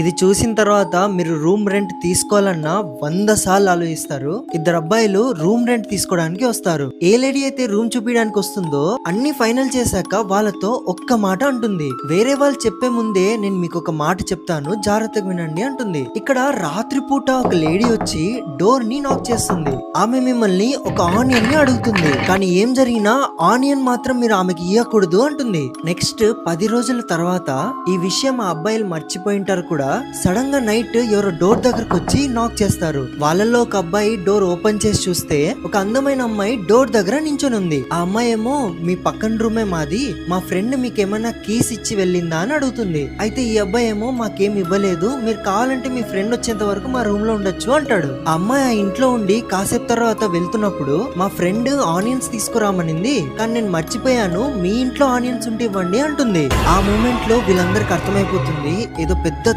ఇది చూసిన తర్వాత మీరు రూమ్ రెంట్ తీసుకోవాలన్నా 100 సార్లు ఆలోచిస్తారు. ఇద్దరు అబ్బాయిలు రూమ్ రెంట్ తీసుకోవడానికి వస్తారు. ఏ లేడీ అయితే రూమ్ చూపించడానికి వస్తుందో అన్ని ఫైనల్ చేశాక వాళ్ళతో ఒక్క మాట అంటుంది. వేరే వాళ్ళు చెప్పే ముందే నేను మీకు ఒక మాట చెప్తాను, జాగ్రత్తగా వినండి అంటుంది. ఇక్కడ రాత్రిపూట ఒక లేడీ వచ్చి డోర్ ని నాక్ చేస్తుంది. ఆమె మిమ్మల్ని ఒక ఆనియన్ ని అడుగుతుంది. కానీ ఏం జరిగినా ఆనియన్ మాత్రం మీరు ఆమెకి ఇవ్వకూడదు అంటుంది. నెక్స్ట్ 10 రోజుల తర్వాత ఈ విషయం ఆ అబ్బాయిలు మర్చిపోయింటారు కూడా. సడన్ గా నైట్ ఎవరో డోర్ దగ్గరకు వచ్చి నాక్ చేస్తారు. వాళ్ళల్లో ఒక అబ్బాయి డోర్ ఓపెన్ చేసి చూస్తే ఒక అందమైన అమ్మాయి డోర్ దగ్గర నించొని ఉంది. ఆ అమ్మాయి ఏమో మీ పక్కన రూమే మాది, మా ఫ్రెండ్ మీకు ఏమైనా కీస్ ఇచ్చి వెళ్ళిందా అని అడుగుతుంది. అయితే ఈ అబ్బాయి ఏమో మాకేం ఇవ్వలేదు, మీరు కావాలంటే మీ ఫ్రెండ్ వచ్చేంత వరకు మా రూమ్ లో ఉండొచ్చు అంటాడు. ఆ అమ్మాయి ఆ ఇంట్లో ఉండి కాసేపు తర్వాత వెళ్తున్నప్పుడు మా ఫ్రెండ్ ఆనియన్స్ తీసుకురామనింది, కానీ నేను మర్చిపోయాను, మీ ఇంట్లో ఆనియన్స్ ఉంటే ఇవ్వండి అంటుంది. ఆ మూమెంట్ లో వీళ్ళందరికి అర్థమైపోతుంది ఏదో పెద్ద